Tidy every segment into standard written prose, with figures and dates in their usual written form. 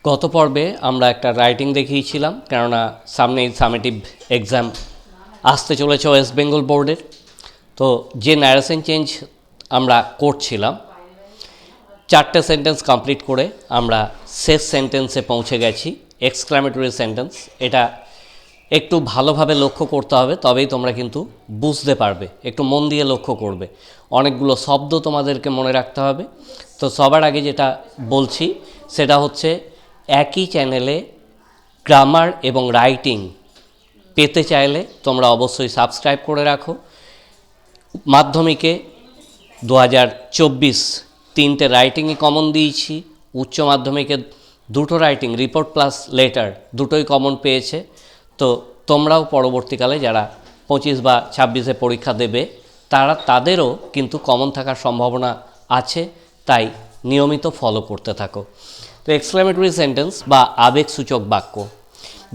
গত পর্বে আমরা একটা রাইটিং দেখিয়েছিলাম, কেননা সামনেই সামেটিভ এক্সাম আসতে চলেছে ওয়েস্ট বেঙ্গল বোর্ডের। তো যে ন্যারেশন চেঞ্জ আমরা করছিলাম, 4টে সেন্টেন্স কমপ্লিট করে আমরা শেষ সেন্টেন্সে পৌঁছে গেছি, এক্সক্লামেটরি সেন্টেন্স। এটা একটু ভালোভাবে লক্ষ্য করতে হবে, তবেই তোমরা কিন্তু বুঝতে পারবে। একটু মন দিয়ে লক্ষ্য করবে, অনেকগুলো শব্দ তোমাদেরকে মনে রাখতে হবে। তো সবার আগে যেটা বলছি সেটা হচ্ছে, একই চ্যানেলে গ্রামার এবং রাইটিং পেতে চাইলে তোমরা অবশ্যই সাবস্ক্রাইব করে রাখো। মাধ্যমিকে 2024 3টে রাইটিংই কমন দিয়েছি, উচ্চ মাধ্যমিকে 2টো রাইটিং রিপোর্ট প্লাস লেটার দুটোই কমন পেয়েছে। তো তোমরাও পরবর্তীকালে যারা 25 বা 26-এ পরীক্ষা দেবে তাদেরও কিন্তু কমন থাকার সম্ভাবনা আছে, তাই নিয়মিত ফলো করতে থাকো। তো এক্সক্লামেটরি সেন্টেন্স বা আবেগসূচক বাক্য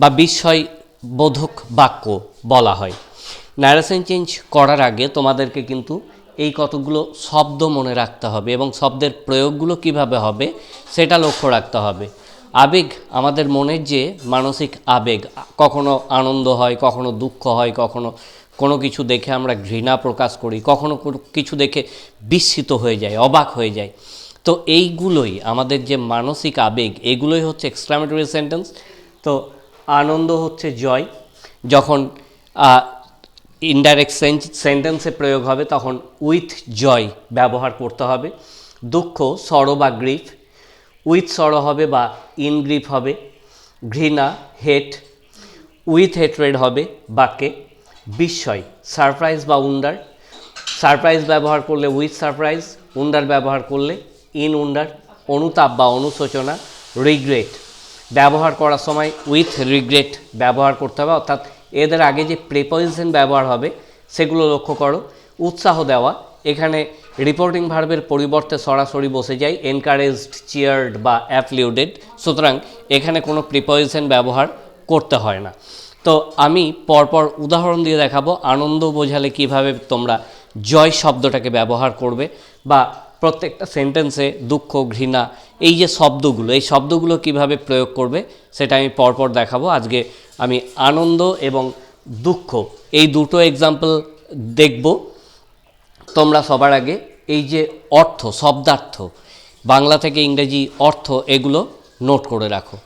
বা বিস্ময়বোধক বাক্য বলা হয়। ন্যারেশন চেঞ্জ করার আগে তোমাদেরকে কিন্তু এই কতগুলো শব্দ মনে রাখতে হবে এবং শব্দের প্রয়োগগুলো কিভাবে হবে সেটা লক্ষ্য রাখতে হবে। আবেগ আমাদের মনের যে মানসিক আবেগ, কখনো আনন্দ হয়, কখনো দুঃখ হয়, কখনো কোনো কিছু দেখে আমরা ঘৃণা প্রকাশ করি, কখনো কিছু দেখে বিস্মিত হয়ে যায়, অবাক হয়ে যায়। তো এইগুলোই আমাদের যে মানসিক আবেগ, এগুলোই হচ্ছে এক্সক্লামেটরি সেন্টেন্স। তো আনন্দ হচ্ছে জয়, যখন ইনডাইরেক্ট সেন্টেন্সে প্রয়োগ হবে তখন উইথ জয় ব্যবহার করতে হবে। দুঃখ সরো বা গ্রিফ, উইথ সরো হবে বা ইন গ্রিফ হবে। ঘৃণা হেট, উইথ হেট্রেড হবে বাক্যে। বিস্ময় সারপ্রাইজ বা উন্ডার, সারপ্রাইজ ব্যবহার করলে উইথ সারপ্রাইজ, উন্ডার ব্যবহার করলে ইন উন্ডার। অনুতাপ বা অনুশোচনা, রিগ্রেট ব্যবহার করার সময় উইথ রিগ্রেট ব্যবহার করতে হবে, অর্থাৎ এদের আগে যে প্রিপোজিশন ব্যবহার হবে সেগুলো লক্ষ্য করো। উৎসাহ দেওয়া, এখানে রিপোর্টিং ভার্বের পরিবর্তে সরাসরি বসে যায় এনকারেজড, চিয়ার্ড বা অ্যাপ্লিউডেড, সুতরাং এখানে কোনো প্রিপোজিশন ব্যবহার করতে হয় না। তো আমি পরপর উদাহরণ দিয়ে দেখাবো আনন্দ বোঝালে কিভাবে তোমরা জয় শব্দটাকে ব্যবহার করবে, বা প্রত্যেকটা সেন্টেন্সে দুঃখ, ঘৃণা, এই যে শব্দগুলো, এই শব্দগুলো কিভাবে প্রয়োগ করবে সেটা আমি পরপর দেখাবো। আজকে আমি আনন্দ এবং দুঃখ এই দুটো এক্সাম্পল দেখব। তোমরা সবার আগে এই যে অর্থ, শব্দার্থ, বাংলা থেকে ইংরেজি অর্থ, এগুলো নোট করে রাখো।